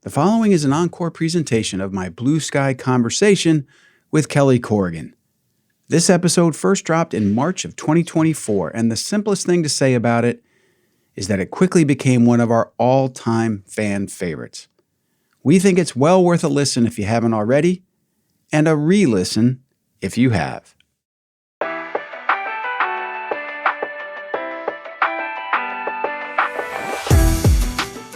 The following is an encore presentation of my Blue Sky conversation with Kelly Corrigan. This episode first dropped in March of 2024, and the simplest thing to say about it is that it quickly became one of our all-time fan favorites. We think it's well worth a listen if you haven't already, and a re-listen if you have.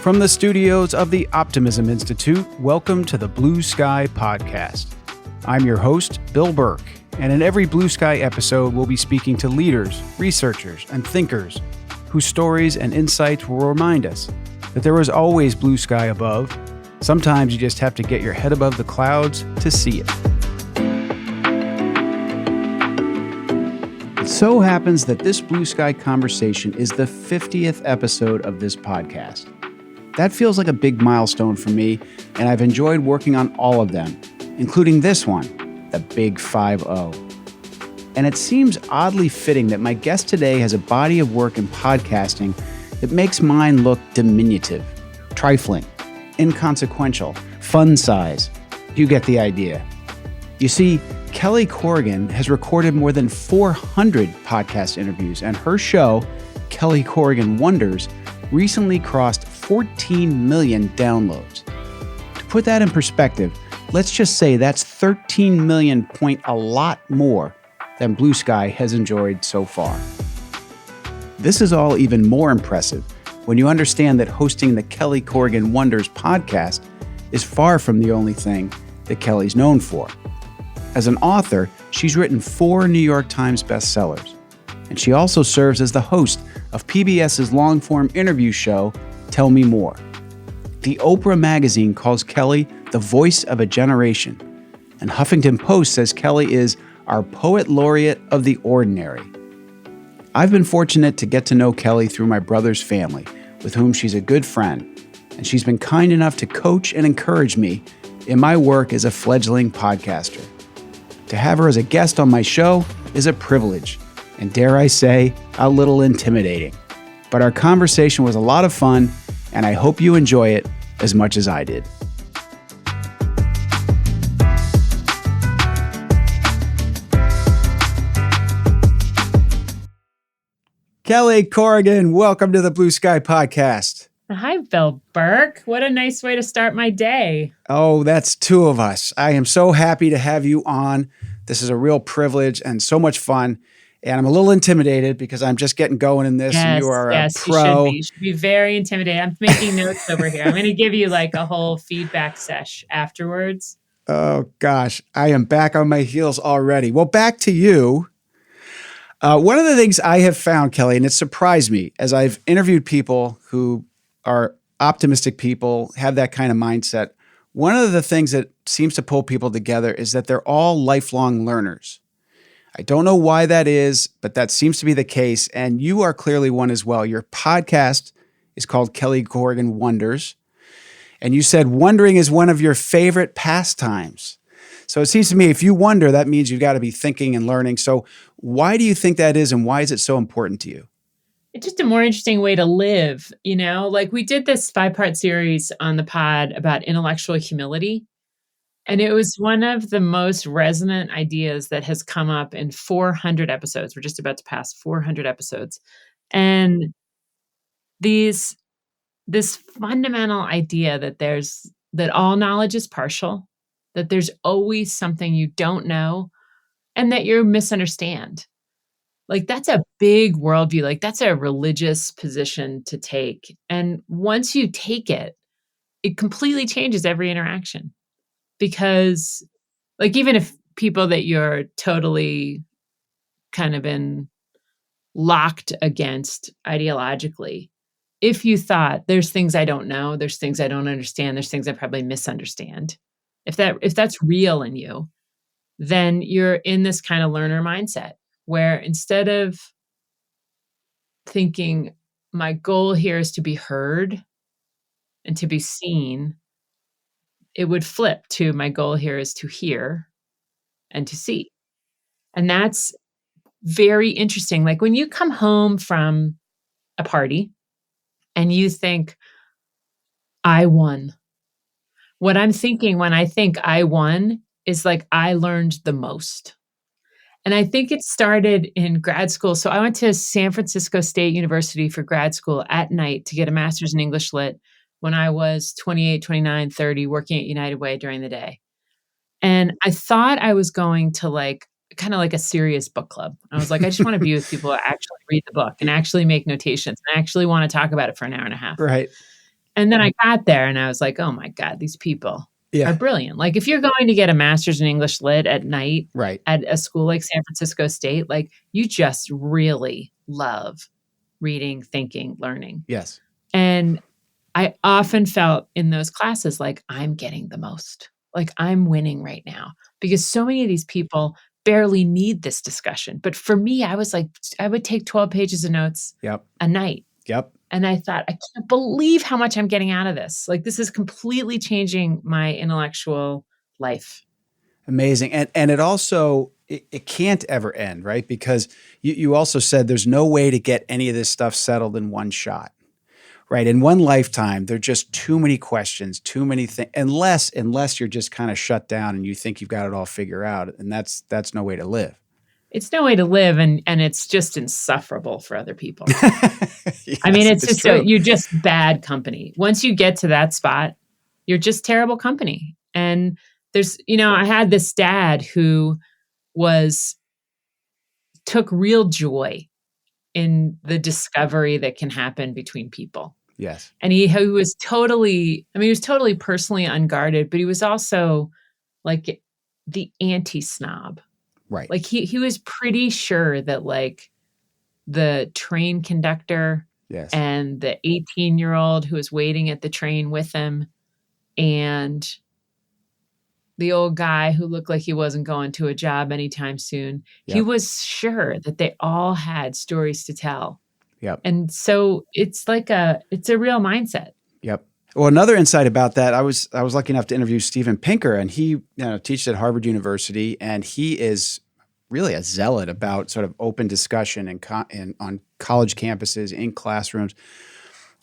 From the studios of the Optimism Institute, welcome to the Blue Sky Podcast. I'm your host, Bill Burke, and in every Blue Sky episode, we'll be speaking to leaders, researchers, and thinkers whose stories and insights will remind us that there is always blue sky above. Sometimes you just have to get your head above the clouds to see it. It so happens that this Blue Sky conversation is the 50th episode of this podcast. That feels like a big milestone for me, and I've enjoyed working on all of them, including this one, the Big 5-0. And it seems oddly fitting that my guest today has a body of work in podcasting that makes mine look diminutive, trifling, inconsequential, fun size. You get the idea. You see, Kelly Corrigan has recorded more than 400 podcast interviews, and her show, Kelly Corrigan Wonders, recently crossed 14 million downloads. To put that in perspective, let's just say that's 13 million point a lot more than Blue Sky has enjoyed so far. This is all even more impressive when you understand that hosting the Kelly Corrigan Wonders podcast is far from the only thing that Kelly's known for. As an author, she's written 4 New York Times bestsellers, and she also serves as the host of PBS's long-form interview show, Tell Me More. The Oprah magazine calls Kelly the voice of a generation, and Huffington Post says Kelly is our poet laureate of the ordinary. I've been fortunate to get to know Kelly through my brother's family, with whom she's a good friend, and she's been kind enough to coach and encourage me in my work as a fledgling podcaster. To have her as a guest on my show is a privilege, and dare I say, a little intimidating. But our conversation was a lot of fun, and I hope you enjoy it as much as I did. Kelly Corrigan, welcome to the Blue Sky Podcast. Hi, Bill Burke. What a nice way to start my day. Oh, that's 2 of us. I am so happy to have you on. This is a real privilege and so much fun. And I'm a little intimidated because I'm just getting going in this, and you are a pro. You should be very intimidated. I'm making notes over here. I'm going to give you like a whole feedback sesh afterwards. Oh, gosh. I am back on my heels already. Well, back to you. One of the things I have found, Kelly, and it surprised me as I've interviewed people who are optimistic people, have that kind of mindset. One of the things that seems to pull people together is that they're all lifelong learners. I don't know why that is, but that seems to be the case. And you are clearly one as well. Your podcast is called Kelly Corrigan Wonders. And you said wondering is one of your favorite pastimes. So it seems to me if you wonder, that means you've got to be thinking and learning. So why do you think that is, and why is it so important to you? It's just a more interesting way to live, you know? Like we did this 5-part series on the pod about intellectual humility. And it was one of the most resonant ideas that has come up in 400 episodes. We're just about to pass 400 episodes. And this fundamental idea that all knowledge is partial, that there's always something you don't know, and that you misunderstand. Like that's a big worldview. Like that's a religious position to take. And once you take it, it completely changes every interaction. Because like, even if people that you're totally kind of in locked against ideologically, if you thought there's things I don't know, there's things I don't understand, there's things I probably misunderstand. If that's real in you, then you're in this kind of learner mindset where instead of thinking my goal here is to be heard and to be seen, it would flip to my goal here is to hear and to see. And that's very interesting. Like when you come home from a party and you think, I won. What I'm thinking when I think I won is like I learned the most. And I think it started in grad school. So I went to San Francisco State University for grad school at night to get a master's in English Lit when I was 28, 29, 30, working at United Way during the day. And I thought I was going to like kind of like a serious book club. I was like, I just want to be with people who actually read the book and actually make notations and actually want to talk about it for an hour and a half. Right. And then I got there and I was like, oh my God, these people are brilliant. Like if you're going to get a master's in English Lit at night at a school like San Francisco State, like you just really love reading, thinking, learning. Yes. And I often felt in those classes like I'm getting the most, like I'm winning right now because so many of these people barely need this discussion. But for me, I was like, I would take 12 pages of notes a night. Yep. And I thought, I can't believe how much I'm getting out of this. Like this is completely changing my intellectual life. Amazing. And it also, it can't ever end, right? Because you also said there's no way to get any of this stuff settled in one shot, right? In one lifetime, there are just too many questions, too many things, unless you're just kind of shut down and you think you've got it all figured out. And that's no way to live. It's no way to live, and it's just insufferable for other people. Yes, I mean, it's just true. you're just bad company. Once you get to that spot, you're just terrible company. And there's, I had this dad who took real joy in the discovery that can happen between people. Yes. And he was totally personally unguarded, but he was also like the anti-snob. Right. Like he was pretty sure that like the train conductor and the 18-year-old who was waiting at the train with him and the old guy who looked like he wasn't going to a job anytime soon, he was sure that they all had stories to tell. Yep. And so it's a real mindset. Yep. Well, another insight about that, I was lucky enough to interview Steven Pinker, and he teaches at Harvard University, and he is really a zealot about sort of open discussion and on college campuses, in classrooms.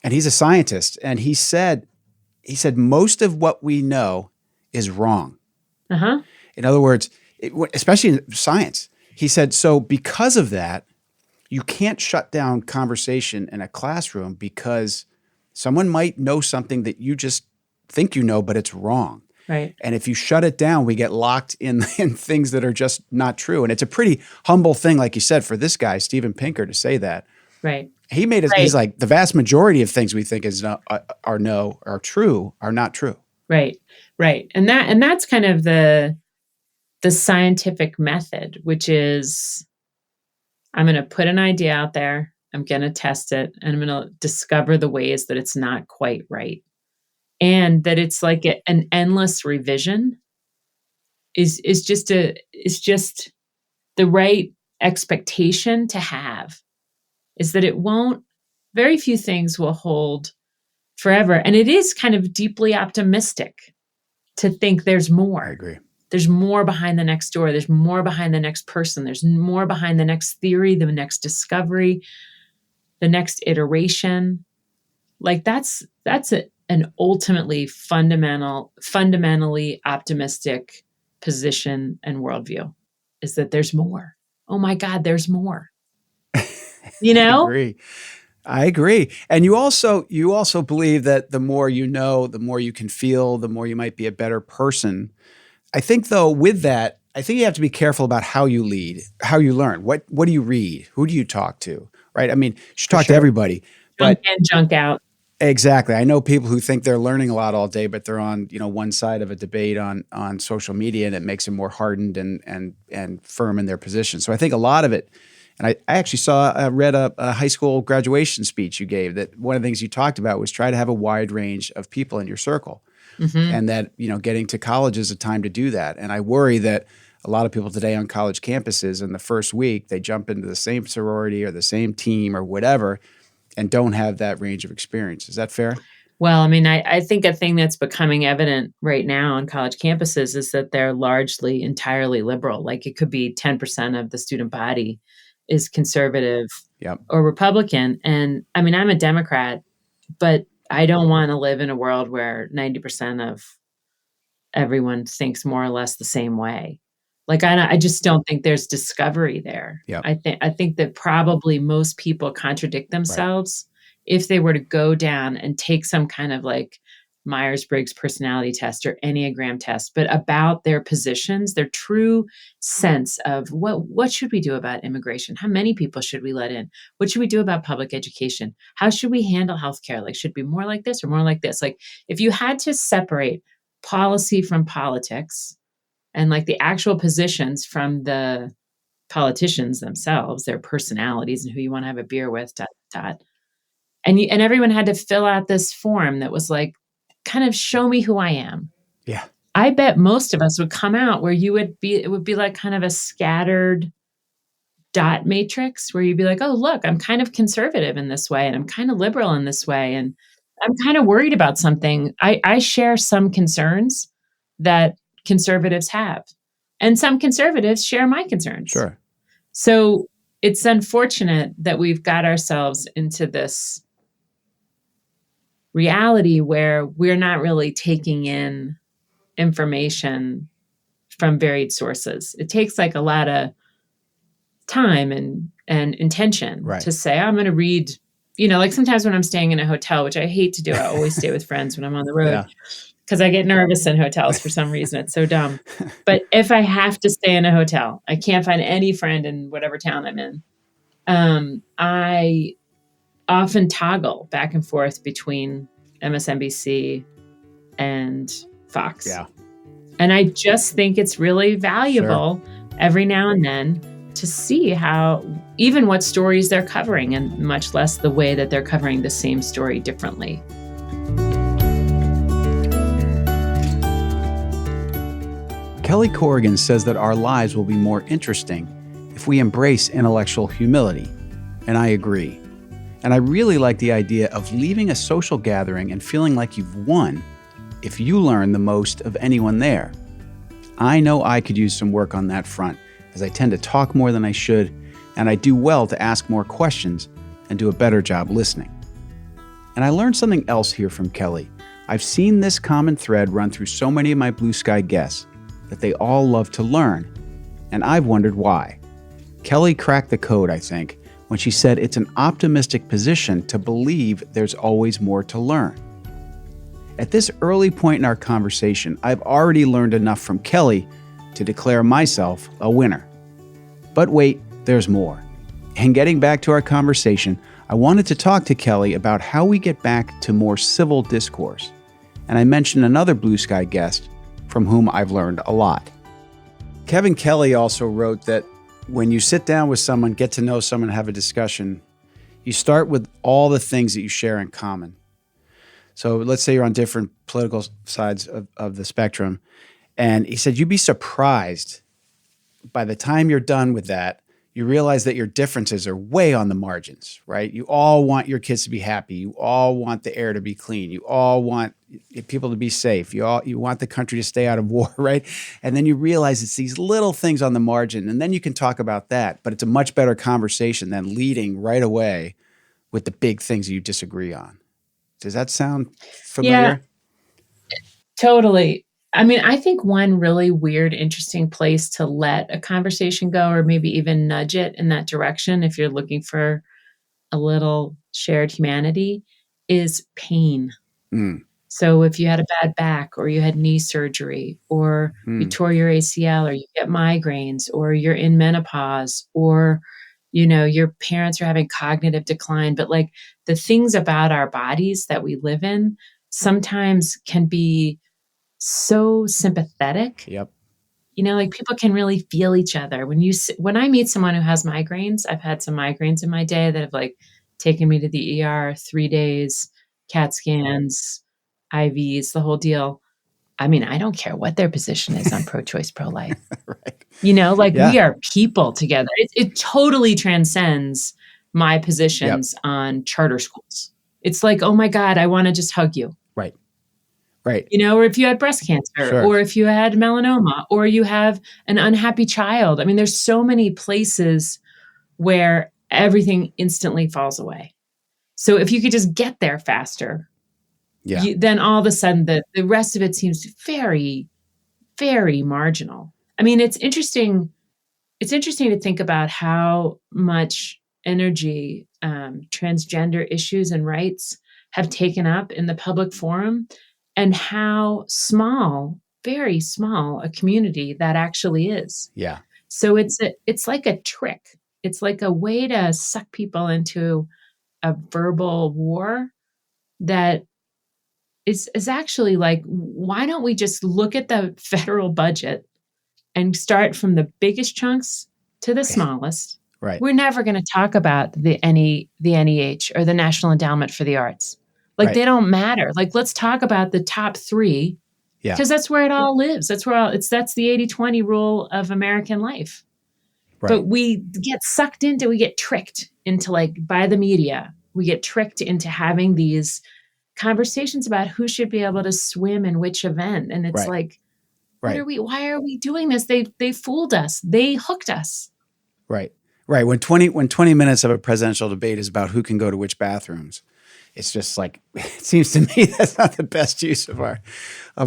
And he's a scientist, and he said most of what we know is wrong. Uh-huh. In other words, especially in science, he said, so because of that, you can't shut down conversation in a classroom because someone might know something that you just think you know, but it's wrong. Right. And if you shut it down, we get locked in things that are just not true. And it's a pretty humble thing, like you said, for this guy, Steven Pinker, to say that. Right. He made it. Right. He's like, the vast majority of things we think are true are not true. Right. Right. And that's kind of the scientific method, which is I'm going to put an idea out there. I'm going to test it, and I'm going to discover the ways that it's not quite right. And that it's like an endless revision is just the right expectation to have, is that very few things will hold forever. And it is kind of deeply optimistic to think there's more. I agree. There's more behind the next door. There's more behind the next person. There's more behind the next theory, the next discovery, the next iteration. Like that's an ultimately fundamentally optimistic position and worldview, is that there's more. Oh my God, there's more. I agree. And you also believe that the more you know, the more you can feel, the more you might be a better person. I think though, with that, I think you have to be careful about how you lead, how you learn. What do you read? Who do you talk to? Right? I mean, you should talk to everybody. Junk in, junk out. Exactly. I know people who think they're learning a lot all day, but they're on, one side of a debate on social media, and it makes them more hardened and firm in their position. So I think a lot of it, and I actually read a high school graduation speech you gave, that one of the things you talked about was try to have a wide range of people in your circle. Mm-hmm. And that, getting to college is a time to do that. And I worry that a lot of people today on college campuses in the first week, they jump into the same sorority or the same team or whatever, and don't have that range of experience. Is that fair? Well, I mean, I think a thing that's becoming evident right now on college campuses is that they're largely entirely liberal. Like it could be 10% of the student body is conservative or Republican. And I mean, I'm a Democrat, but I don't want to live in a world where 90% of everyone thinks more or less the same way. Like, I just don't think there's discovery there. Yep. I think that probably most people contradict themselves if they were to go down and take some kind of like Myers-Briggs personality test or Enneagram test, but about their positions, their true sense of what should we do about immigration? How many people should we let in? What should we do about public education? How should we handle healthcare? Like, should it be more like this or more like this? Like, if you had to separate policy from politics and like the actual positions from the politicians themselves, their personalities and who you want to have a beer with, dot, dot. And everyone had to fill out this form that was like, kind of show me who I am. Yeah. I bet most of us would come out where it would be like kind of a scattered dot matrix where you'd be like, oh, look, I'm kind of conservative in this way, and I'm kind of liberal in this way, and I'm kind of worried about something. I share some concerns that conservatives have, and some conservatives share my concerns. Sure. So it's unfortunate that we've got ourselves into this reality where we're not really taking in information from varied sources. It takes like a lot of time and intention to say, I'm going to read, like sometimes when I'm staying in a hotel, which I hate to do, I always stay with friends when I'm on the road because I get nervous in hotels for some reason. It's so dumb. But if I have to stay in a hotel, I can't find any friend in whatever town I'm in. I often toggle back and forth between MSNBC and Fox. Yeah. And I just think it's really valuable every now and then to see how, even what stories they're covering, and much less the way that they're covering the same story differently. Kelly Corrigan says that our lives will be more interesting if we embrace intellectual humility, and I agree. And I really like the idea of leaving a social gathering and feeling like you've won if you learn the most of anyone there. I know I could use some work on that front, as I tend to talk more than I should, and I do well to ask more questions and do a better job listening. And I learned something else here from Kelly. I've seen this common thread run through so many of my Blue Sky guests, that they all love to learn, and I've wondered why. Kelly cracked the code, I think, when she said it's an optimistic position to believe there's always more to learn. At this early point in our conversation, I've already learned enough from Kelly to declare myself a winner. But wait, there's more. And getting back to our conversation, I wanted to talk to Kelly about how we get back to more civil discourse. And I mentioned another Blue Sky guest from whom I've learned a lot. Kevin Kelly also wrote that when you sit down with someone, get to know someone, have a discussion, you start with all the things that you share in common. So let's say you're on different political sides of the spectrum. And he said, you'd be surprised by the time you're done with that, you realize that your differences are way on the margins, right? You all want your kids to be happy. You all want the air to be clean. You all want people to be safe. You want the country to stay out of war, right? And then you realize it's these little things on the margin, and then you can talk about that. But it's a much better conversation than leading right away with the big things you disagree on. Does that sound familiar? Yeah, totally. I mean, I think one really weird, interesting place to let a conversation go, or maybe even nudge it in that direction, if you're looking for a little shared humanity, is pain. So if you had a bad back, or you had knee surgery, or you tore your ACL, or you get migraines, or you're in menopause, or, your parents are having cognitive decline, but like the things about our bodies that we live in sometimes can be so sympathetic. Yep. Like people can really feel each other. When I meet someone who has migraines, I've had some migraines in my day that have like taken me to the ER 3 days, CAT scans, IVs, the whole deal. I mean, I don't care what their position is on pro-choice, pro-life. Right. We are people together. It totally transcends my positions on charter schools. It's like, oh my God, I want to just hug you. Right. Or if you had breast cancer, or if you had melanoma, or you have an unhappy child. I mean, there's so many places where everything instantly falls away. So if you could just get there faster, then all of a sudden the rest of it seems very very marginal. I mean, it's interesting to think about how much energy transgender issues and rights have taken up in the public forum, and how small, very small a community that actually is. Yeah. So it's like a trick. It's like a way to suck people into a verbal war that is actually like, why don't we just look at the federal budget and start from the biggest chunks to the smallest? Right. We're never going to talk about the NEH or the National Endowment for the Arts. Like, Right. they don't matter. Like, let's talk about the top 3, Yeah. because that's where it all lives. That's where that's the 80-20 rule of American life. Right. But we get tricked into, like, by the media. We get tricked into having these conversations about who should be able to swim in which event. And it's like, right. why are we doing this? They fooled us. They hooked us. Right. Right. When 20 minutes of a presidential debate is about who can go to which bathrooms, it's just like, it seems to me that's not the best use of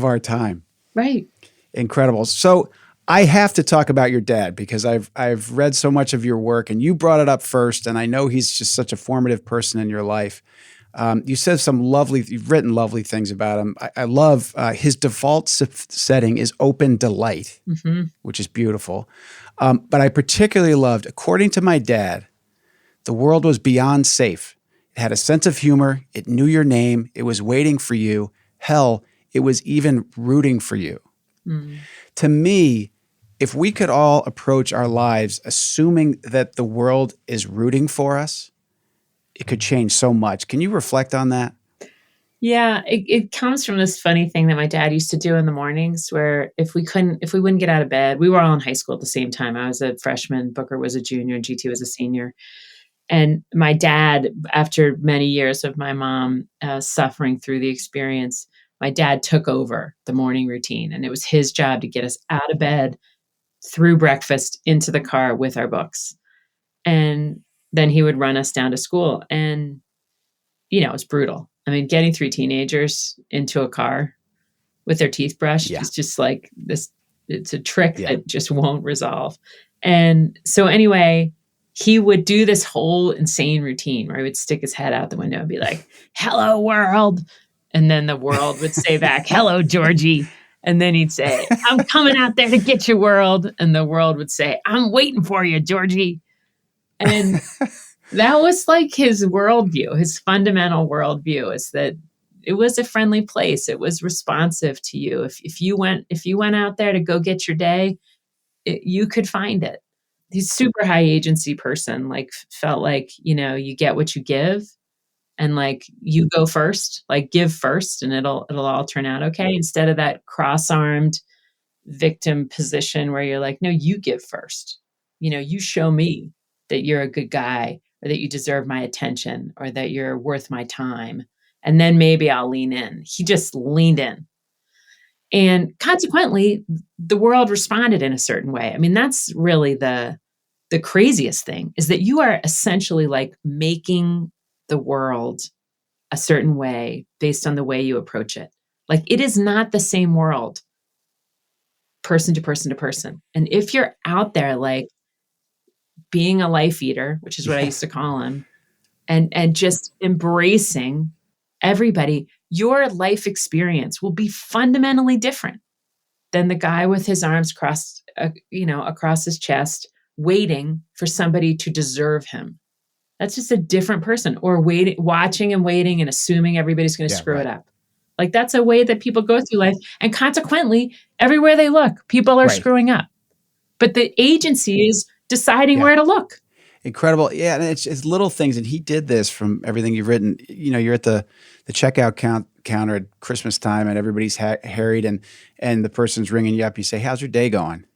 our time. Right. Incredible. So I have to talk about your dad, because I've read so much of your work, and you brought it up first, and I know he's just such a formative person in your life. You said you've written lovely things about him. I love his default setting is open delight, which is beautiful. But I particularly loved, according to my dad, the world was beyond safe. It had a sense of humor. It knew your name. It was waiting for you. Hell, it was even rooting for you. To me, if we could all approach our lives assuming that the world is rooting for us, it could change so much. Can you reflect on that? Yeah, it comes from this funny thing that my dad used to do in the mornings, where if we wouldn't get out of bed, we were all in high school at the same time. I was a freshman, Booker was a junior, and GT was a senior. And my dad, after many years of my mom suffering through the experience, my dad took over the morning routine, and it was his job to get us out of bed, through breakfast, into the car with our books. And then he would run us down to school. And, it's brutal. I mean, getting 3 teenagers into a car with their teeth brushed is just like this. It's a trick that just won't resolve. And so anyway, he would do this whole insane routine where he would stick his head out the window and be like, "Hello, world." And then the world would say back, "Hello, Georgie." And then he'd say, "I'm coming out there to get you, world." And the world would say, "I'm waiting for you, Georgie." And that was like his worldview, his fundamental worldview, is that it was a friendly place. It was responsive to you. If you went out there to go get your day, you could find it. He's a super high agency person, like felt like, you get what you give, and like you go first, like give first, and it'll all turn out okay. Instead of that cross-armed victim position where you're like, no, you give first. You show me that you're a good guy, or that you deserve my attention, or that you're worth my time. And then maybe I'll lean in. He just leaned in. And consequently, the world responded in a certain way. I mean, that's really the craziest thing, is that you are essentially like making the world a certain way based on the way you approach it. Like, it is not the same world, person to person to person. And if you're out there, like, being a life eater, which is what I used to call him, and just embracing everybody, your life experience will be fundamentally different than the guy with his arms crossed, across his chest, waiting for somebody to deserve him. That's just a different person. Or watching and waiting and assuming everybody's going to screw it up. Like, that's a way that people go through life. And consequently, everywhere they look, people are screwing up. But the agency is deciding where to look. Incredible. Yeah. And it's little things. And he did this from everything you've written. You're at the checkout counter at Christmas time, and everybody's harried, and the person's ringing you up. You say, "How's your day going?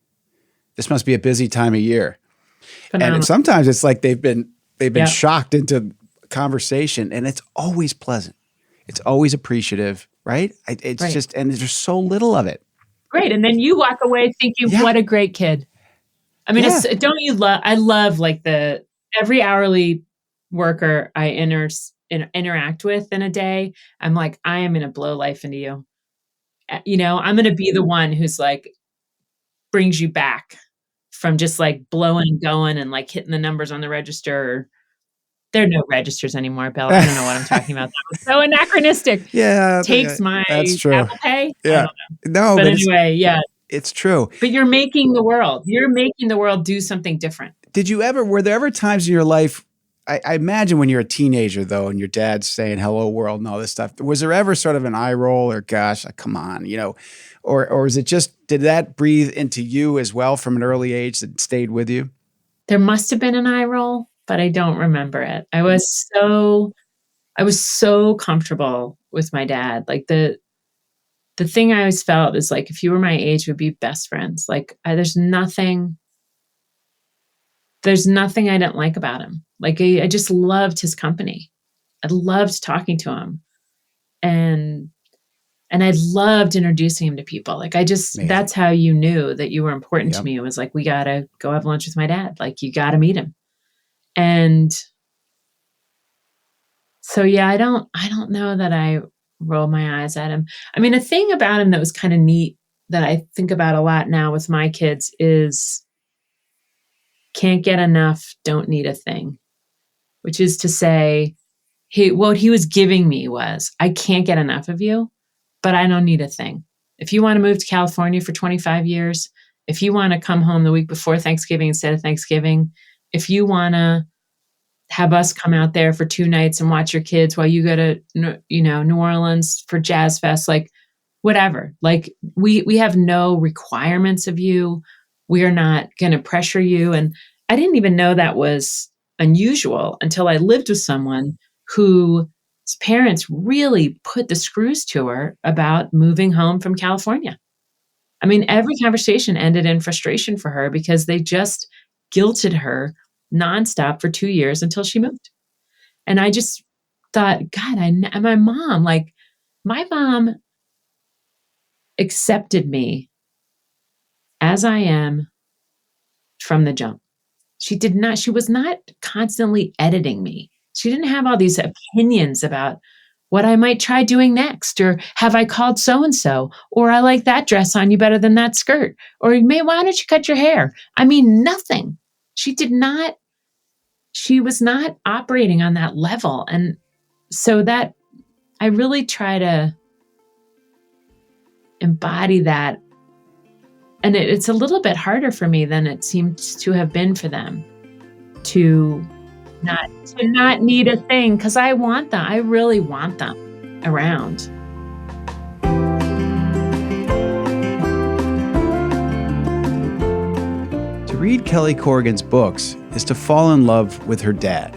This must be a busy time of year." Phenomenal. And sometimes it's like they've been shocked into conversation, and it's always pleasant. It's always appreciative, right? It's just, and there's so little of it. Great. And then you walk away thinking, what a great kid. I mean, don't you love, I love like every hourly worker I interact with in a day. I'm like, I am going to blow life into you. I'm going to be the one who's like, brings you back from just like blowing and going and like hitting the numbers on the register. There are no registers anymore, Bill. I don't know what I'm talking about. That was so anachronistic. Yeah, Takes my that's true. Apple Pay? I Yeah. don't know. No, But but anyway, yeah. it's true. But you're making the world do something different. Were there ever times in your life, I imagine when you're a teenager though, and your dad's saying hello world and all this stuff, was there ever sort of an eye roll or gosh, come on, or is it just, did that breathe into you as well from an early age that stayed with you? There must have been an eye roll, but I don't remember it. I was so comfortable with my dad. Like the thing I always felt is like, if you were my age, we'd be best friends. Like there's nothing I didn't like about him. Like I just loved his company. I loved talking to him. And I loved introducing him to people. Like Amazing. That's how you knew that you were important to me. It was like, we got to go have lunch with my dad. Like you got to meet him. And so, yeah, I don't know that I roll my eyes at him. I mean, a thing about him that was kind of neat that I think about a lot now with my kids is can't get enough, don't need a thing, which is to say, what he was giving me was, I can't get enough of you, but I don't need a thing. If you want to move to California for 25 years, if you want to come home the week before Thanksgiving instead of Thanksgiving, if you want to have us come out there for 2 nights and watch your kids while you go to, New Orleans for Jazz Fest, like whatever, like we have no requirements of you. We are not going to pressure you. And I didn't even know that was unusual until I lived with someone whose parents really put the screws to her about moving home from California. I mean, every conversation ended in frustration for her because they just guilted her nonstop for 2 years until she moved. And I just thought, God, my mom accepted me as I am from the jump. She was not constantly editing me. She didn't have all these opinions about what I might try doing next, or have I called so-and-so, or I like that dress on you better than that skirt, or why don't you cut your hair? I mean, nothing. She was not operating on that level. And so that I really try to embody that. And it's a little bit harder for me than it seems to have been for them to not need a thing, because I want them. I really want them around. To read Kelly Corrigan's books is to fall in love with her dad.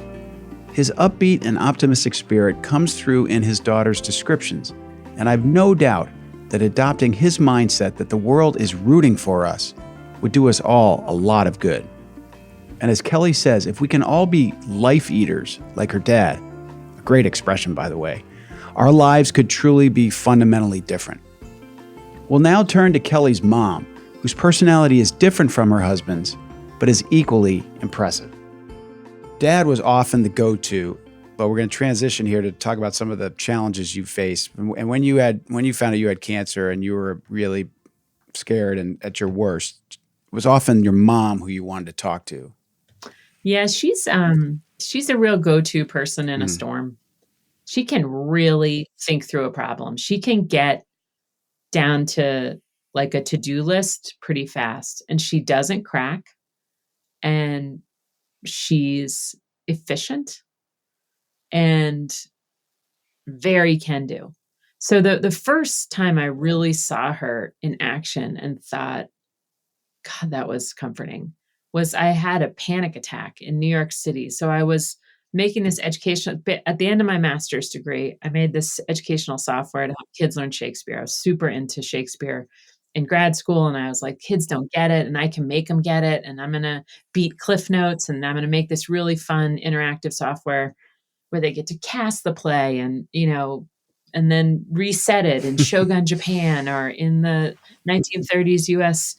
His upbeat and optimistic spirit comes through in his daughter's descriptions, and I've no doubt that adopting his mindset that the world is rooting for us would do us all a lot of good. And as Kelly says, if we can all be life eaters like her dad, a great expression, by the way, our lives could truly be fundamentally different. We'll now turn to Kelly's mom, whose personality is different from her husband's, but is equally impressive. Dad was often the go-to, but we're going to transition here to talk about some of the challenges you faced. And when you found out you had cancer and you were really scared and at your worst, it was often your mom who you wanted to talk to. Yeah, she's a real go-to person in a storm. She can really think through a problem. She can get down to like a to-do list pretty fast, and she doesn't crack, and she's efficient and very can-do. So the first time I really saw her in action and thought, God, that was comforting, was I had a panic attack in New York City. So I was making this educational, at the end of my master's degree, I made this educational software to help kids learn Shakespeare. I was super into Shakespeare in grad school, and I was like, kids don't get it, and I can make them get it, and I'm going to beat Cliff Notes, and I'm going to make this really fun interactive software where they get to cast the play and, and then reset it in Shogun Japan or in the 1930s US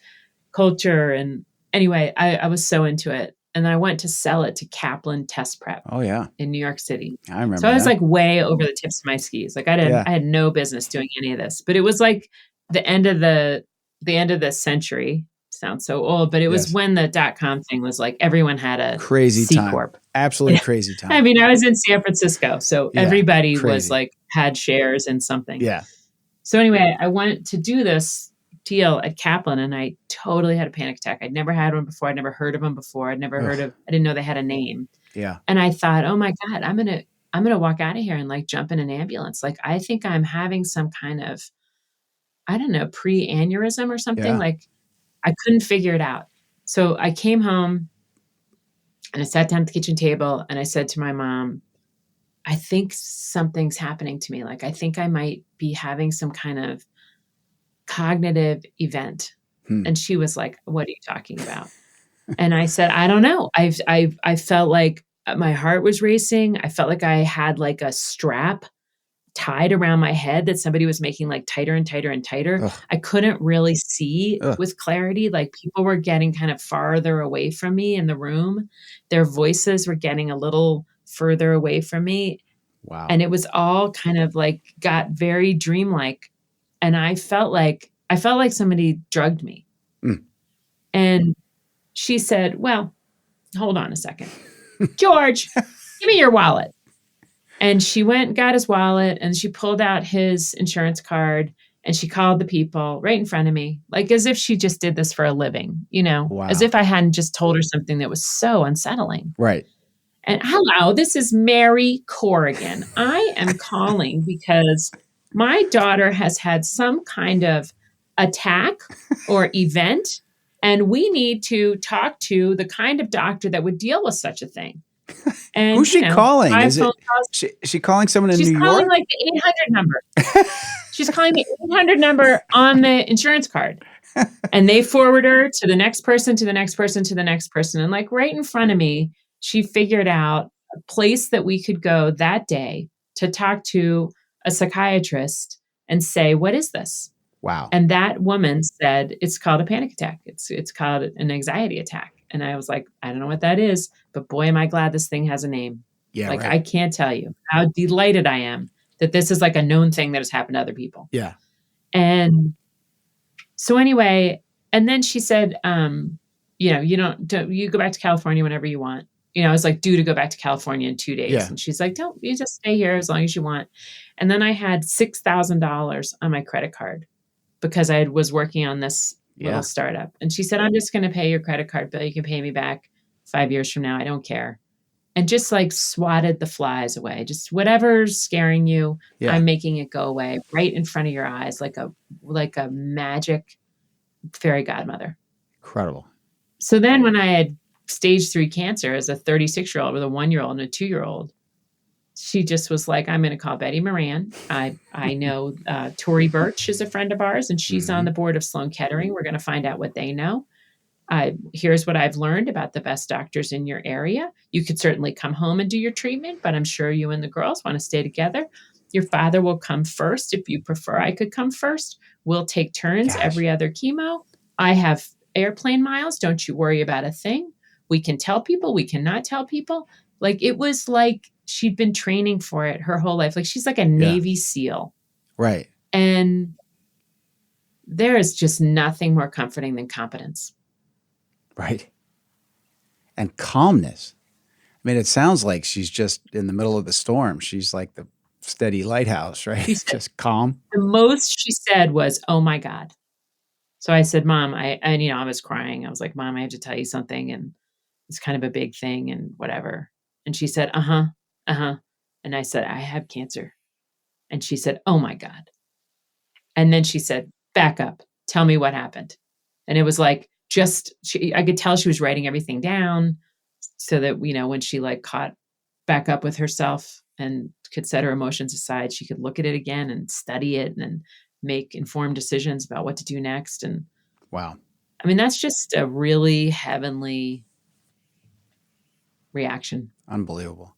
culture. And anyway, I was so into it. And I went to sell it to Kaplan Test Prep. Oh yeah, in New York City. I remember. So I was like way over the tips of my skis. Like I had no business doing any of this. But it was like the end of the century, sounds so old, but it was Yes. when the .com thing was like everyone had a Crazy C time. corp. Absolutely crazy time. I mean, I was in San Francisco, so Yeah, everybody was crazy. like had shares in something. Yeah. So anyway, I went to do this deal at Kaplan and I totally had a panic attack. I'd never had one before. I'd never heard of them before. I didn't know they had a name. Yeah. And I thought, oh my God, I'm going to walk out of here and like jump in an ambulance. Like, I think I'm having some kind of, I don't know, pre-aneurysm or something. Yeah. Like I couldn't figure it out. So I came home and I sat down at the kitchen table and I said to my mom, I think something's happening to me. Like, I think I might be having some kind of cognitive event. And she was like, what are you talking about? And I said, I don't know. I felt like my heart was racing. I felt like I had like a strap tied around my head that somebody was making like tighter and tighter and tighter. Ugh. I couldn't really see with clarity. Like people were getting kind of farther away from me in the room. Their voices were getting a little further away from me. Wow. And it was all kind of like got very dreamlike. And I felt like somebody drugged me. And she said, well, hold on a second. George, give me your wallet. And she went and got his wallet and she pulled out his insurance card and she called the people right in front of me, like as if she just did this for a living, you know, as if I hadn't just told her something that was so unsettling. Right. And hello, this is Mary Corrigan. I am calling because my daughter has had some kind of attack or event, and we need to talk to the kind of doctor that would deal with such a thing. And who's she calling? Is she calling someone in New York? She's calling like the 800 number. She's calling the 800 number on the insurance card. And they forward her to the next person, to the next person, to the next person. And like right in front of me, she figured out a place that we could go that day to talk to a psychiatrist and say, what is this? Wow. And that woman said, it's called a panic attack. It's called an anxiety attack. And I was like, I don't know what that is, but boy, am I glad this thing has a name. Yeah. Like, right. I can't tell you how delighted I am that this is like a known thing that has happened to other people. Yeah. And so anyway, and then she said, you know, you go back to California whenever you want. You know, I was like due to go back to California in 2 days. Yeah. And she's like, don't, you just stay here as long as you want. And then I had $6,000 on my credit card because I was working on this little startup. And she said, I'm just going to pay your credit card bill. You can pay me back 5 years from now. I don't care. And just like swatted the flies away. Just whatever's scaring you, I'm making it go away right in front of your eyes, like a magic fairy godmother. Incredible. So then when I had stage 3 cancer as a 36-year-old with a 1-year-old and a 2-year-old, she just was like, I'm going to call Betty Moran. I know Tori Birch is a friend of ours, and she's on the board of Sloan Kettering. We're going to find out what they know. Here's what I've learned about the best doctors in your area. You could certainly come home and do your treatment, but I'm sure you and the girls want to stay together. Your father will come first. If you prefer, I could come first. We'll take turns every other chemo. I have airplane miles. Don't you worry about a thing. We can tell people. We cannot tell people. Like, it was like she'd been training for it her whole life. Like, she's like a Navy SEAL. Right. And there is just nothing more comforting than competence. Right. And calmness. I mean, it sounds like she's just in the middle of the storm. She's like the steady lighthouse, right? She's just calm. The most she said was, oh my God. So I said, Mom, I was crying. I was like, Mom, I have to tell you something. And it's kind of a big thing and whatever. And she said, uh-huh. And I said, I have cancer. And she said, oh my God. And then she said, back up. Tell me what happened. And it was like, I could tell she was writing everything down so that, you know, when she like caught back up with herself and could set her emotions aside, she could look at it again and study it and make informed decisions about what to do next. And wow. I mean, that's just a really heavenly reaction. Unbelievable.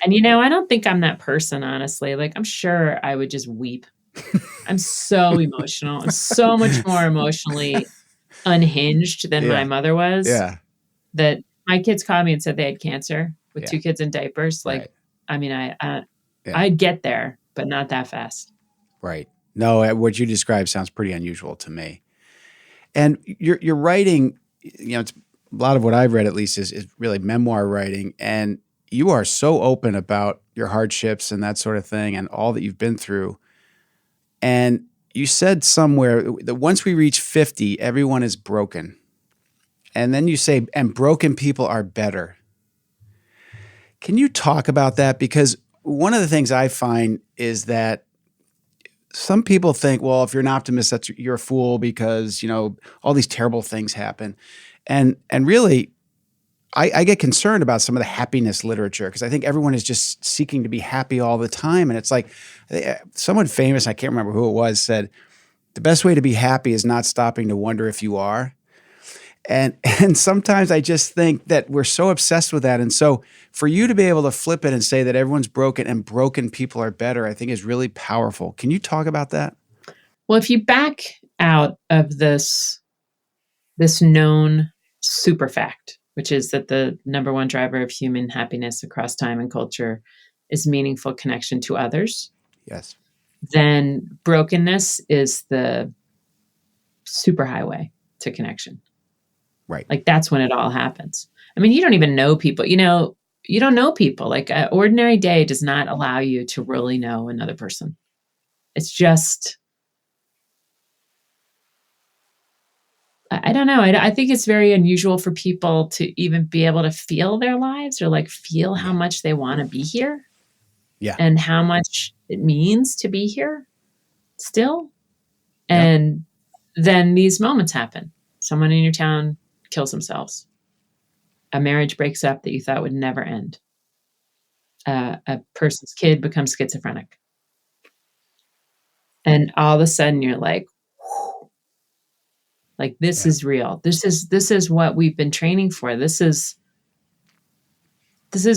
And, you know, I don't think I'm that person, honestly. Like, I'm sure I would just weep. I'm so emotional. I'm so much more emotionally unhinged than my mother was. Yeah. That my kids called me and said they had cancer with 2 kids in diapers. Like, I mean, I'd get there, but not that fast. Right. No, what you described sounds pretty unusual to me. And you're writing, it's a lot of what I've read at least is really memoir writing. And you are so open about your hardships and that sort of thing and all that you've been through. And you said somewhere that once we reach 50, everyone is broken. And then you say, and broken people are better. Can you talk about that? Because one of the things I find is that some people think, well, if you're an optimist, you're a fool because, all these terrible things happen. And really, I get concerned about some of the happiness literature because I think everyone is just seeking to be happy all the time. And it's like someone famous, I can't remember who it was, said, the best way to be happy is not stopping to wonder if you are. And sometimes I just think that we're so obsessed with that. And so for you to be able to flip it and say that everyone's broken and broken people are better, I think is really powerful. Can you talk about that? Well, if you back out of this known super fact, which is that the number one driver of human happiness across time and culture is meaningful connection to others. Yes. Then brokenness is the superhighway to connection. Right. Like that's when it all happens. I mean, you don't even know people, you don't know people. Like an ordinary day does not allow you to really know another person. It's just, I don't know. I think it's very unusual for people to even be able to feel their lives or like feel how much they want to be here. Yeah. And how much it means to be here still. And then these moments happen. Someone in your town kills themselves. A marriage breaks up that you thought would never end. A person's kid becomes schizophrenic. And all of a sudden you're like, whew, like this is real. This is what we've been training for. This is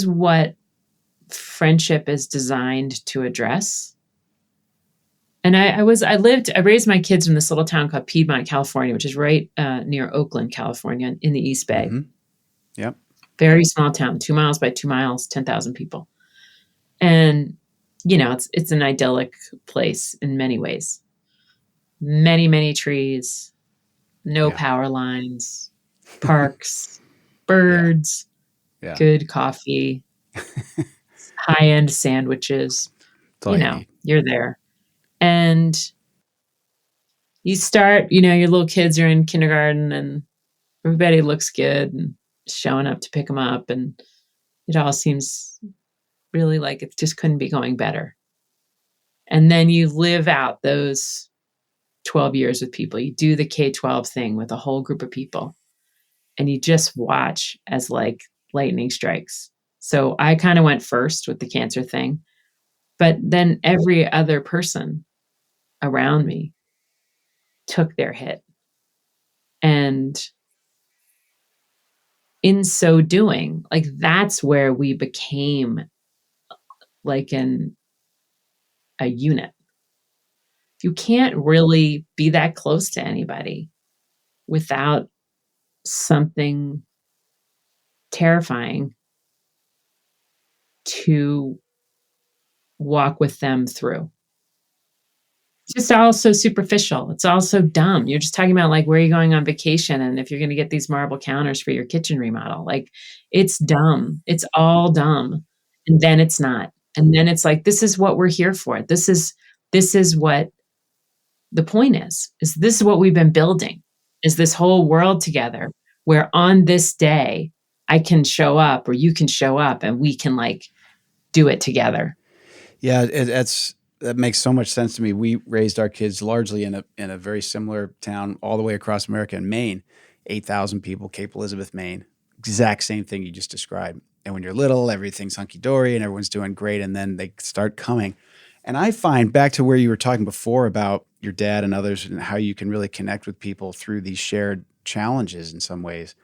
what friendship is designed to address. And I raised my kids in this little town called Piedmont, California, which is right near Oakland, California, in the East Bay. Mm-hmm. Yep. Very small town, 2 miles by 2 miles, 10,000 people. And, it's an idyllic place in many ways. Many, many trees, no power lines, parks, birds, good coffee, high-end sandwiches. You're there. And you start, your little kids are in kindergarten and everybody looks good and showing up to pick them up. And it all seems really like it just couldn't be going better. And then you live out those 12 years with people. You do the K-12 thing with a whole group of people. And you just watch as like lightning strikes. So I kind of went first with the cancer thing. But then every other person around me took their hit. And in so doing, like that's where we became like a unit. You can't really be that close to anybody without something terrifying to walk with them through. It's just all so superficial. It's all so dumb. You're just talking about like where you're going on vacation and if you're going to get these marble counters for your kitchen remodel. Like it's dumb. It's all dumb. And then it's not. And then it's like, this is what we're here for. This is what the point is this is what we've been building, is this whole world together where on this day I can show up or you can show up and we can like do it together. Yeah, that makes so much sense to me. We raised our kids largely in a very similar town all the way across America in Maine, 8,000 people, Cape Elizabeth, Maine. Exact same thing you just described. And when you're little, everything's hunky-dory and everyone's doing great, and then they start coming. And I find, back to where you were talking before about your dad and others and how you can really connect with people through these shared challenges in some ways,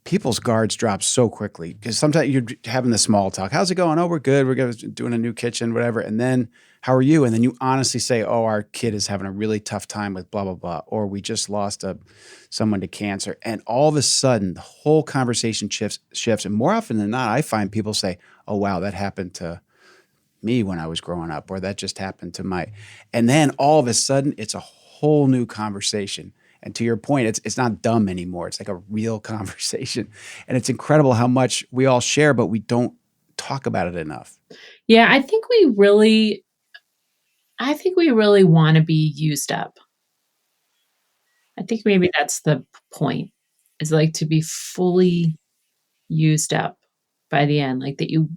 people's guards drop so quickly because sometimes you're having the small talk. How's it going? Oh, we're good. We're doing a new kitchen, whatever. And then, how are you? And then you honestly say, oh, our kid is having a really tough time with blah, blah, blah. Or we just lost someone to cancer. And all of a sudden, the whole conversation shifts. And more often than not, I find people say, oh, wow, that happened to me when I was growing up, or that just happened to my, and then all of a sudden it's a whole new conversation. And to your point, it's not dumb anymore. It's like a real conversation. And it's incredible how much we all share, but we don't talk about it enough. Yeah, I think we really want to be used up. I think maybe that's the point, is like to be fully used up by the end, like that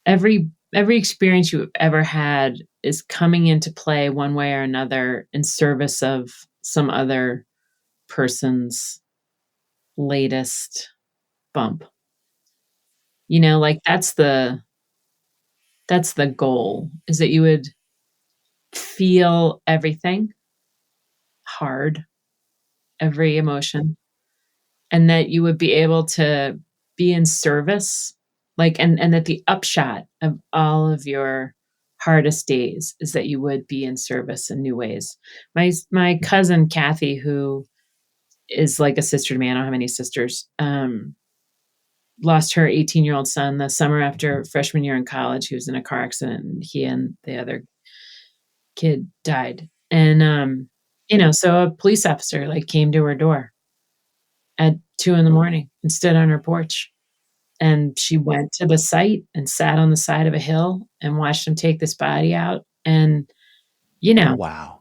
every experience you've ever had is coming into play one way or another in service of some other person's latest bump. Like that's the goal, is that you would feel everything hard, every emotion, and that you would be able to be in service, and that the upshot of all of your hardest days is that you would be in service in new ways. My cousin Kathy, who is like a sister to me, I don't have any sisters, lost her 18-year-old son the summer after freshman year in college. He was in a car accident, and he and the other kid died. And so a police officer came to her door at 2 a.m. and stood on her porch. And she went to the site and sat on the side of a hill and watched him take this body out. And, Wow.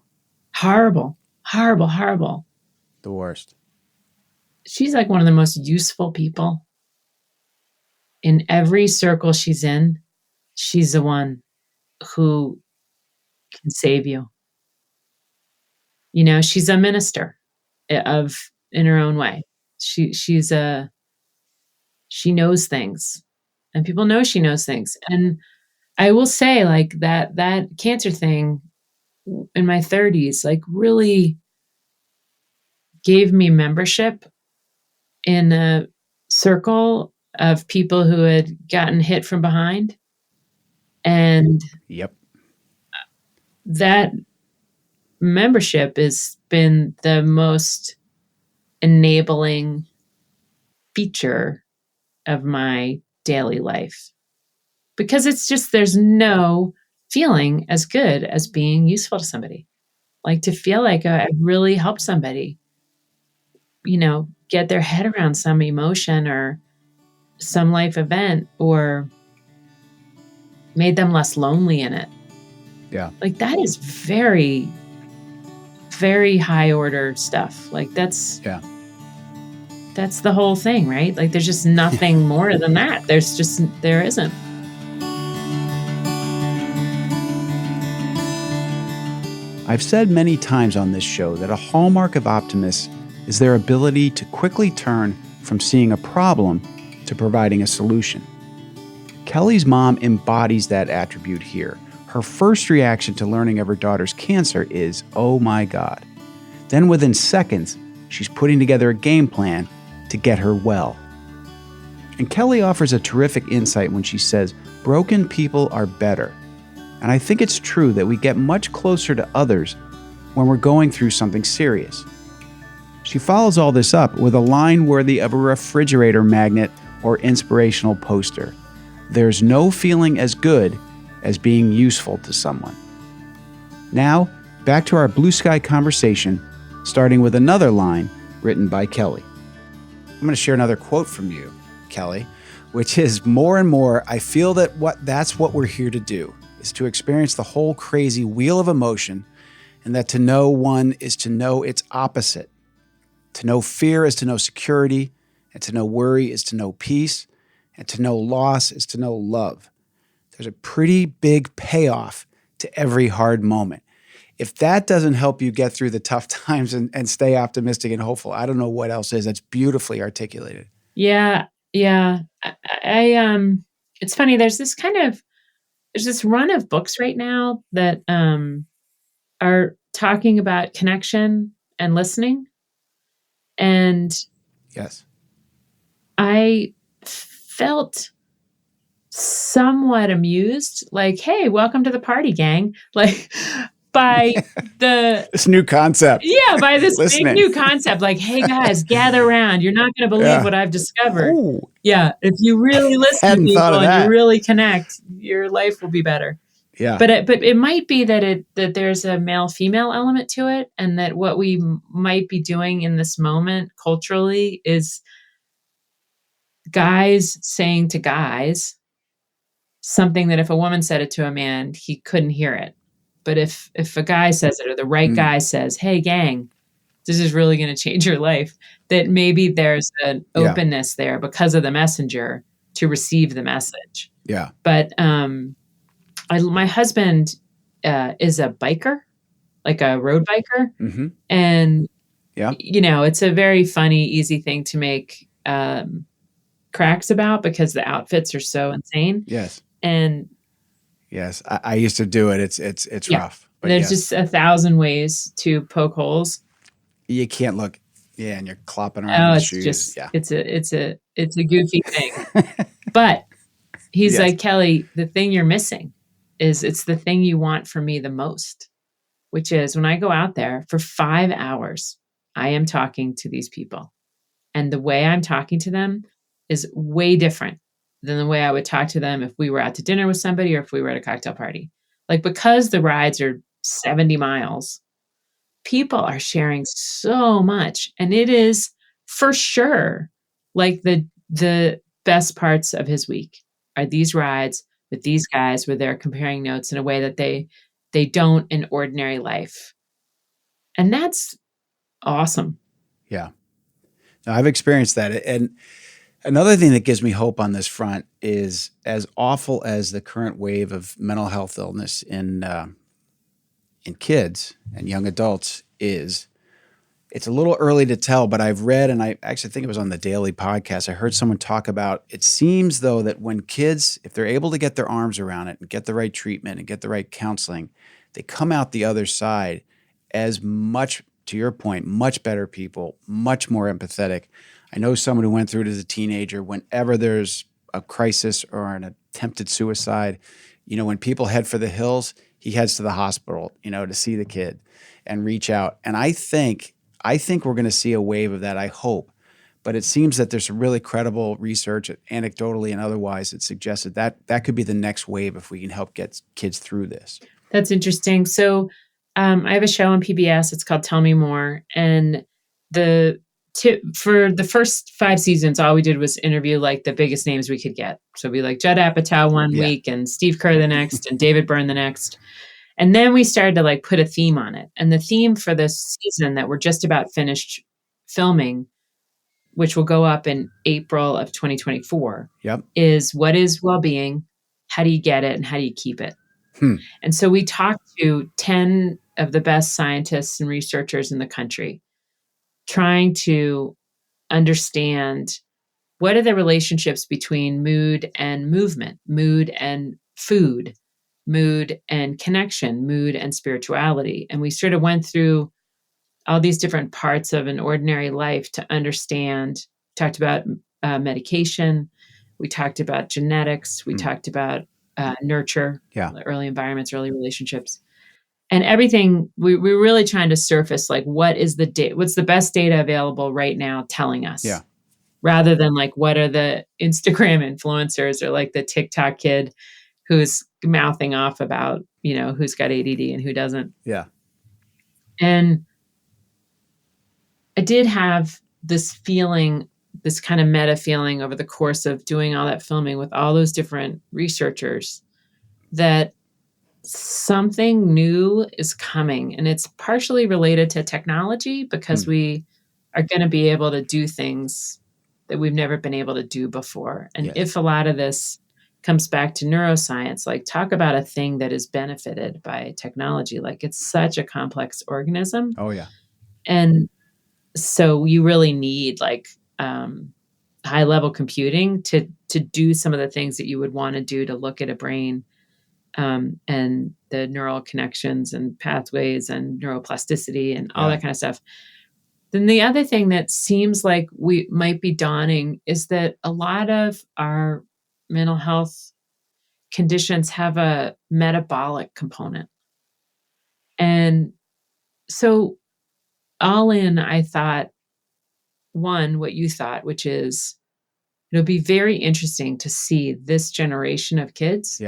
horrible, horrible, horrible. The worst. She's like one of the most useful people. In every circle she's in, she's the one who can save you. She's a minister in her own way. She knows things, and people know she knows things. And I will say, that cancer thing in my 30s, really gave me membership in a circle of people who had gotten hit from behind. And yep, that membership has been the most enabling feature of my daily life, because it's just, there's no feeling as good as being useful to somebody. To feel like I really helped somebody, get their head around some emotion or some life event, or made them less lonely in it. Yeah. That is very, very high order stuff. That's the whole thing, right? There's just nothing more than that. There isn't. I've said many times on this show that a hallmark of optimists is their ability to quickly turn from seeing a problem to providing a solution. Kelly's mom embodies that attribute here. Her first reaction to learning of her daughter's cancer is, "Oh my God." Then within seconds, she's putting together a game plan to get her well. And Kelly offers a terrific insight when she says, broken people are better. And I think it's true that we get much closer to others when we're going through something serious. She follows all this up with a line worthy of a refrigerator magnet or inspirational poster. There's no feeling as good as being useful to someone. Now, back to our blue sky conversation, starting with another line written by Kelly. I'm going to share another quote from you, Kelly, which is, more and more, I feel that's what we're here to do, is to experience the whole crazy wheel of emotion, and that to know one is to know its opposite. To know fear is to know security, and to know worry is to know peace, and to know loss is to know love. There's a pretty big payoff to every hard moment. If that doesn't help you get through the tough times and stay optimistic and hopeful, I don't know what else is. That's beautifully articulated. Yeah. I it's funny. There's this run of books right now that are talking about connection and listening. And yes, I felt somewhat amused, hey, welcome to the party, gang. By this new concept. Yeah, by this big new concept. Hey guys, gather around. You're not going to believe what I've discovered. Ooh. Yeah, if you really listen to people and that. you really connect, your life will be better. Yeah. But it might be that there's a male-female element to it, and that what we might be doing in this moment culturally is guys saying to guys something that if a woman said it to a man, he couldn't hear it. But if a guy says it, or the right guy says, "Hey, gang, this is really gonna change your life," that maybe there's an Yeah. openness there because of the messenger to receive the message. Yeah. But, my husband, is a biker, like a road biker, Mm-hmm. and, Yeah. it's a very funny, easy thing to make, cracks about because the outfits are so insane, Yes. and Yes. I used to do it. It's yeah, rough, but there's yes, just 1,000 ways to poke holes. you can't look. Yeah. And you're clopping around in Oh, the it's shoes. just Yeah. it's a goofy thing. But he's Yes. like, "Kelly, the thing you're missing is it's the thing you want from me the most, which is when I go out there for 5 hours, I am talking to these people. And the way I'm talking to them is way different than the way I would talk to them if we were out to dinner with somebody or if we were at a cocktail party. Like, because the rides are 70 miles, people are sharing so much, and it is for sure like the best parts of his week are these rides with these guys where they're comparing notes in a way that they don't in ordinary life. And that's awesome. Yeah. No, I've experienced that. And another thing that gives me hope on this front is, as awful as the current wave of mental health illness in kids and young adults is, it's a little early to tell, but I've read, and I actually think it was on the Daily podcast, I heard someone talk about, it seems though that when kids, if they're able to get their arms around it and get the right treatment and get the right counseling, they come out the other side as much, to your point, much better people, much more empathetic. I know someone who went through it as a teenager. Whenever there's a crisis or an attempted suicide, when people head for the hills, he heads to the hospital, to see the kid and reach out. And I think we're going to see a wave of that, I hope. But it seems that there's some really credible research, anecdotally and otherwise, that suggested that could be the next wave if we can help get kids through this. That's interesting. So, I have a show on PBS. It's called Tell Me More. And for the first 5 seasons, all we did was interview like the biggest names we could get. So we like Judd Apatow one week and Steve Kerr the next and David Byrne the next. And then we started to like put a theme on it. And the theme for this season that we're just about finished filming, which will go up in April of 2024, is what is well-being? How do you get it? And how do you keep it? And so we talked to 10 of the best scientists and researchers in the country, trying to understand what are the relationships between mood and movement, mood and food, mood and connection, mood and spirituality. And we sort of went through all these different parts of an ordinary life to understand, talked about medication, we talked about genetics, we talked about nurture, early environments, early relationships, and everything. We're really trying to surface like what's the best data available right now telling us, rather than like what are the Instagram influencers or like the TikTok kid who's mouthing off about who's got ADD and who doesn't. And I did have this feeling, this kind of meta feeling over the course of doing all that filming with all those different researchers, that something new is coming. And it's partially related to technology because we are going to be able to do things that we've never been able to do before. And if a lot of this comes back to neuroscience, like talk about a thing that is benefited by technology, like it's such a complex organism. And so you really need like high level computing to do some of the things that you would want to do to look at a brain and the neural connections and pathways and neuroplasticity and all that kind of stuff. Then the other thing that seems like we might be dawning is that a lot of our mental health conditions have a metabolic component. And so all in, I thought, one, what you thought, which is it'll be very interesting to see this generation of kids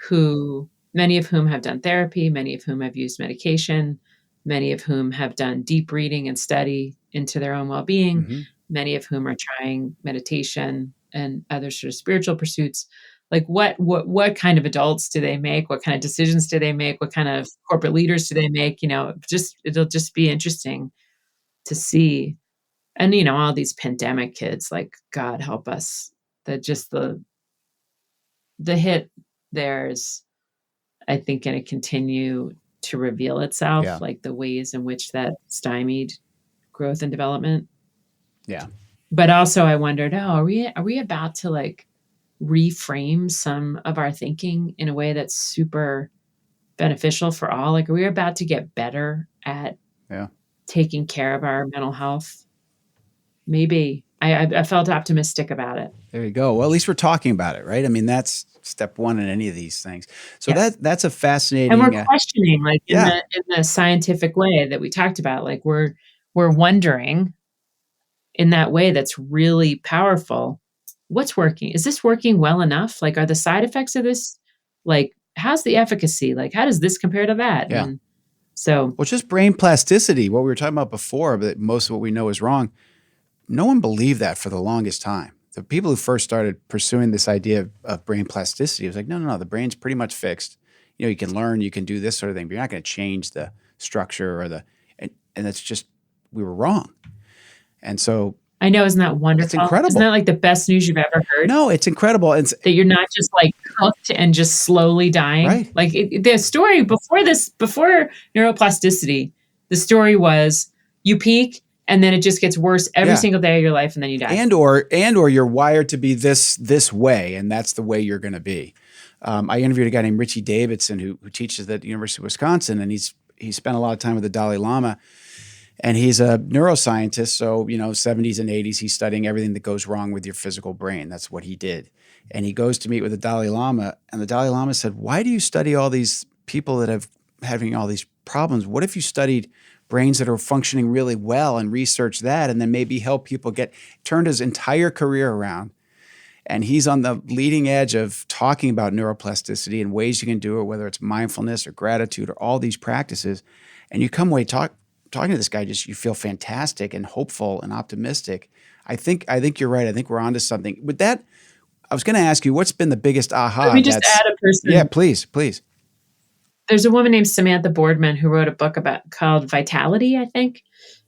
who many of whom have done therapy, many of whom have used medication, many of whom have done deep reading and study into their own well-being, many of whom are trying meditation and other sort of spiritual pursuits. Like what kind of adults do they make? What kind of decisions do they make? What kind of corporate leaders do they make? It'll just be interesting to see. And all these pandemic kids, like, God help us. That just the hit there is, I think, going to continue to reveal itself, Yeah. like the ways in which that stymied growth and development. Yeah. But also I wondered, are we about to like reframe some of our thinking in a way that's super beneficial for all? Like, are we about to get better at taking care of our mental health? Maybe. I felt optimistic about it. There you go. Well, at least we're talking about it, right? I mean, that's step one in any of these things. So Yes. that's a fascinating. And we're questioning, like in the scientific way that we talked about. Like we're wondering in that way that's really powerful. What's working? Is this working well enough? Like, are the side effects of this, like, how's the efficacy? Like, how does this compare to that? Yeah. And so, well, just brain plasticity, what we were talking about before, but most of what we know is wrong. No one believed that for the longest time. The people who first started pursuing this idea of brain plasticity was like, no, the brain's pretty much fixed. You can learn, you can do this sort of thing, but you're not going to change the structure or and that's just, we were wrong. And so I know, isn't that wonderful? It's incredible. Isn't that like the best news you've ever heard? No, it's incredible. That you're not just like cooked and just slowly dying. Right. Like the story before neuroplasticity, the story was you peak and then it just gets worse every single day of your life and then you die. And or you're wired to be this way, and that's the way you're going to be. I interviewed a guy named Richie Davidson who teaches at the University of Wisconsin, and he spent a lot of time with the Dalai Lama. And he's a neuroscientist, so 70s and 80s, he's studying everything that goes wrong with your physical brain. That's what he did. And he goes to meet with the Dalai Lama, and the Dalai Lama said, "Why do you study all these people that have having all these problems? What if you studied brains that are functioning really well and research that, and then maybe help people turned his entire career around?" And he's on the leading edge of talking about neuroplasticity and ways you can do it, whether it's mindfulness or gratitude or all these practices. And you come away talking to this guy, just you feel fantastic and hopeful and optimistic. I think you're right. I think we're onto something. With that, I was going to ask you, what's been the biggest aha? Let me just add a person. Yeah, please. There's a woman named Samantha Boardman who wrote a book called Vitality, I think.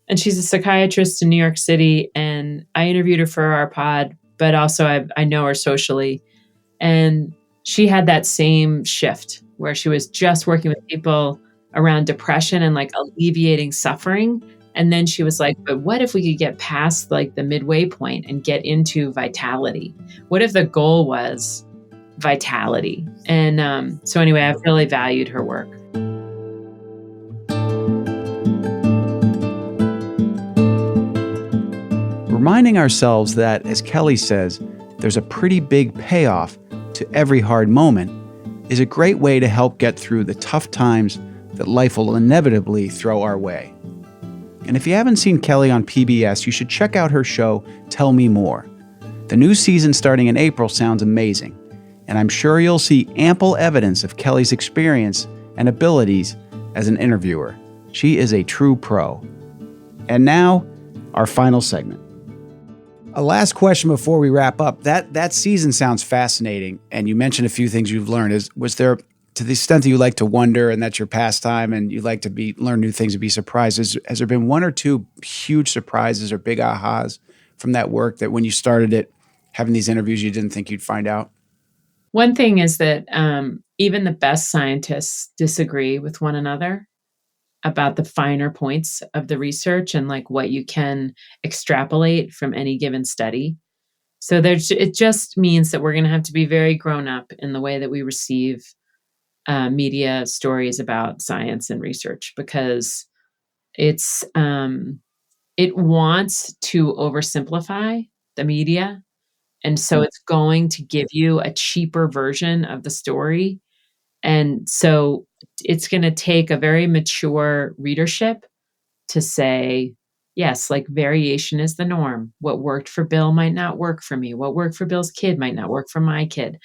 And she's a psychiatrist in New York City. And I interviewed her for our pod, but also I know her socially. And she had that same shift where she was just working with people around depression and like alleviating suffering. And then she was like, but what if we could get past like the midway point and get into vitality? What if the goal was vitality? And so anyway, I've really valued her work. Reminding ourselves that, as Kelly says, there's a pretty big payoff to every hard moment is a great way to help get through the tough times that life will inevitably throw our way. And if you haven't seen Kelly on PBS, you should check out her show, Tell Me More. The new season starting in April sounds amazing, and I'm sure you'll see ample evidence of Kelly's experience and abilities as an interviewer. She is a true pro. And now, our final segment. A last question before we wrap up. That season sounds fascinating, and you mentioned a few things you've learned. Was there, to the extent that you like to wonder and that's your pastime and you like to learn new things and be surprised, has there been one or two huge surprises or big ahas from that work that when you started it, having these interviews, you didn't think you'd find out? One thing is that even the best scientists disagree with one another about the finer points of the research and like what you can extrapolate from any given study. So it just means that we're going to have to be very grown up in the way that we receive media stories about science and research, because it wants to oversimplify the media. And so it's going to give you a cheaper version of the story. And so it's going to take a very mature readership to say, yes, like variation is the norm. What worked for Bill might not work for me. What worked for Bill's kid might not work for my kid.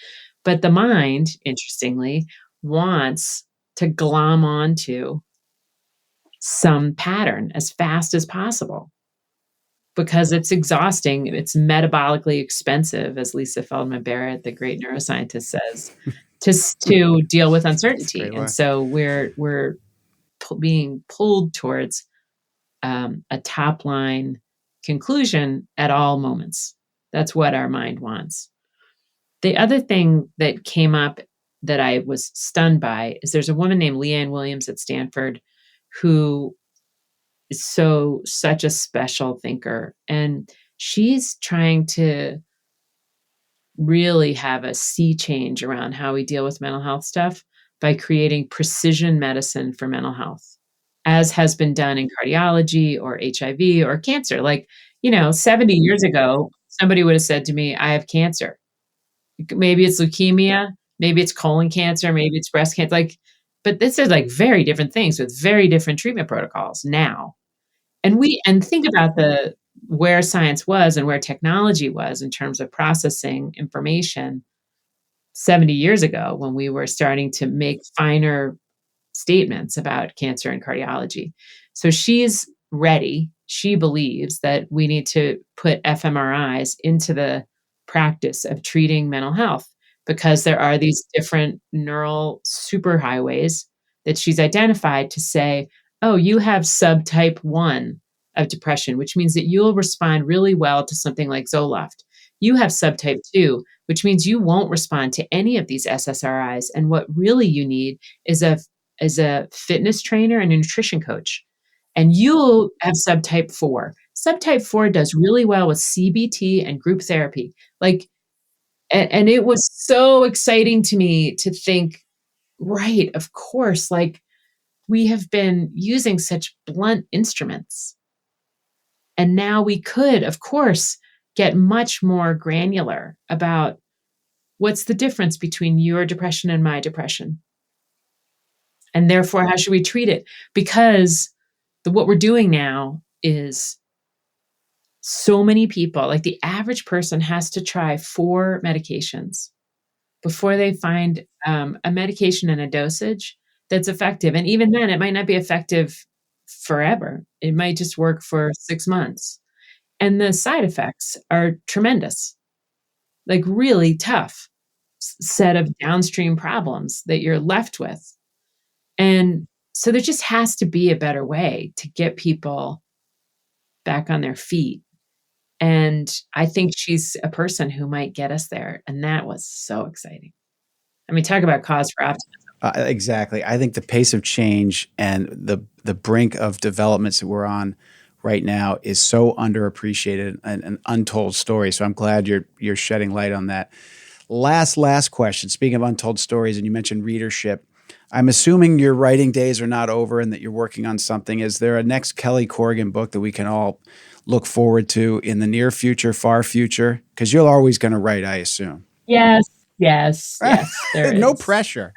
But the mind, interestingly, wants to glom onto some pattern as fast as possible because it's exhausting. It's metabolically expensive, as Lisa Feldman Barrett, the great neuroscientist, says, to deal with uncertainty. And so we're being pulled towards a top line conclusion at all moments. That's what our mind wants. The other thing that came up that I was stunned by is there's a woman named Leanne Williams at Stanford who is such a special thinker. And she's trying to really have a sea change around how we deal with mental health stuff by creating precision medicine for mental health, as has been done in cardiology or HIV or cancer. Like, 70 years ago, somebody would have said to me, I have cancer. Maybe it's leukemia, maybe it's colon cancer, maybe it's breast cancer. But this is like very different things with very different treatment protocols now. And think about where science was and where technology was in terms of processing information 70 years ago when we were starting to make finer statements about cancer and cardiology. So she's ready. She believes that we need to put fMRIs into the practice of treating mental health because there are these different neural superhighways that she's identified to say, oh, you have subtype 1 of depression, which means that you'll respond really well to something like Zoloft. You have subtype 2, which means you won't respond to any of these SSRIs. And what really you need is a fitness trainer and a nutrition coach. And you'll have subtype 4. Subtype 4 does really well with CBT and group therapy. And it was so exciting to me to think, right, of course, we have been using such blunt instruments. And now we could, of course, get much more granular about what's the difference between your depression and my depression. And therefore, how should we treat it? Because what we're doing now is so many people, like the average person has to try 4 medications before they find a medication and a dosage that's effective. And even then, it might not be effective forever. It might just work for 6 months. And the side effects are tremendous, like really tough set of downstream problems that you're left with. And so there just has to be a better way to get people back on their feet. And I think she's a person who might get us there. And that was so exciting. I mean, talk about cause for optimism. Exactly. I think the pace of change and the brink of developments that we're on right now is so underappreciated and an untold story. So I'm glad you're shedding light on that. Last question. Speaking of untold stories, and you mentioned readership, I'm assuming your writing days are not over and that you're working on something. Is there a next Kelly Corrigan book that we can all look forward to in the near future, far future? Because you're always going to write, I assume. Yes. There is. No pressure.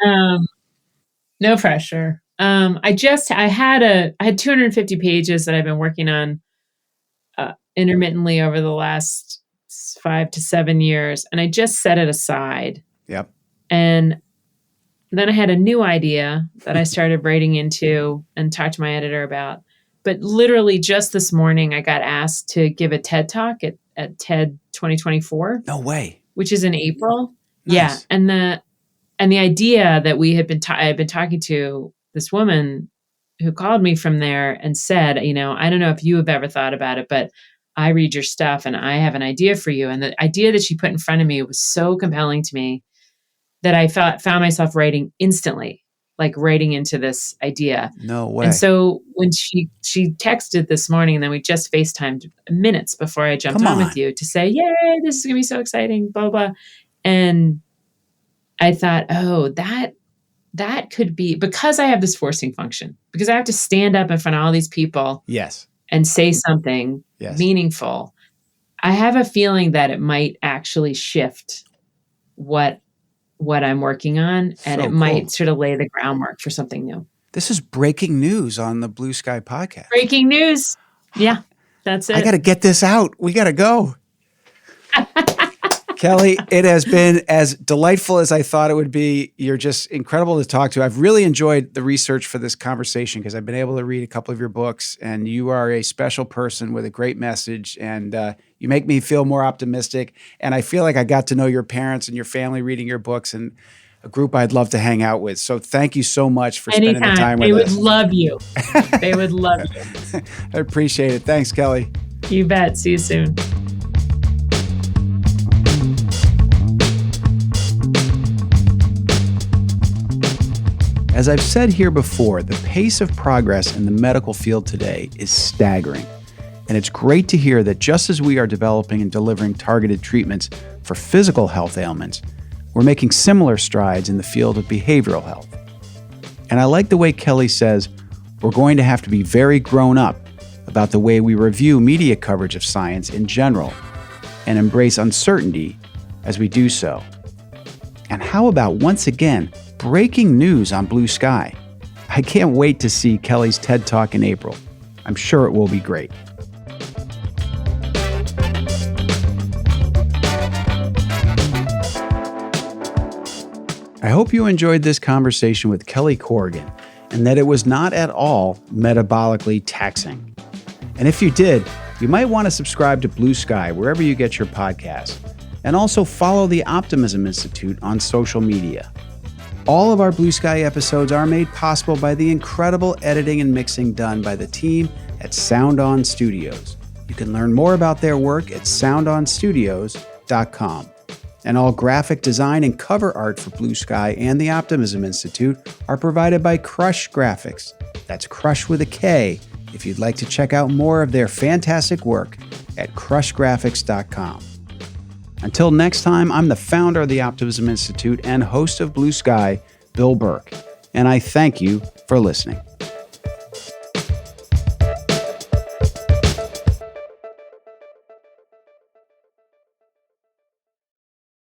No pressure. I had 250 pages that I've been working on intermittently over the last 5 to 7 years, and I just set it aside. Yep. And then I had a new idea that I started writing into and talked to my editor about. But literally just this morning, I got asked to give a TED Talk at TED 2024. No way. Which is in April. Nice. Yeah. And the idea that I had been talking to this woman who called me from there and said, I don't know if you have ever thought about it, but I read your stuff and I have an idea for you. And the idea that she put in front of me was so compelling to me that I found myself writing instantly, like writing into this idea. No way. And so when she texted this morning, and then we just FaceTimed minutes before I jumped on with you to say, yay, this is going to be so exciting, blah, blah. And I thought, oh, that could be, because I have this forcing function, because I have to stand up in front of all these people. Yes. And say something meaningful. I have a feeling that it might actually shift what I'm working on, and it might sort of lay the groundwork for something new. This is breaking news on the Blue Sky podcast. Breaking news. Yeah, that's it. I got to get this out. We got to go. Kelly, it has been as delightful as I thought it would be. You're just incredible to talk to. I've really enjoyed the research for this conversation because I've been able to read a couple of your books, and you are a special person with a great message, and you make me feel more optimistic. And I feel like I got to know your parents and your family reading your books, and a group I'd love to hang out with. So thank you so much for spending the time with us. They would love you. They would love you. I appreciate it. Thanks, Kelly. You bet. See you soon. As I've said here before, the pace of progress in the medical field today is staggering. And it's great to hear that just as we are developing and delivering targeted treatments for physical health ailments, we're making similar strides in the field of behavioral health. And I like the way Kelly says we're going to have to be very grown up about the way we review media coverage of science in general and embrace uncertainty as we do so. And how about, once again, breaking news on Blue Sky? I can't wait to see Kelly's TED Talk in April. I'm sure it will be great. I hope you enjoyed this conversation with Kelly Corrigan and that it was not at all metabolically taxing. And if you did, you might want to subscribe to Blue Sky wherever you get your podcasts, and also follow the Optimism Institute on social media. All of our Blue Sky episodes are made possible by the incredible editing and mixing done by the team at Sound On Studios. You can learn more about their work at soundonstudios.com. And all graphic design and cover art for Blue Sky and the Optimism Institute are provided by Crush Graphics. That's Crush with a K, if you'd like to check out more of their fantastic work at crushgraphics.com. Until next time, I'm the founder of the Optimism Institute and host of Blue Sky, Bill Burke, and I thank you for listening.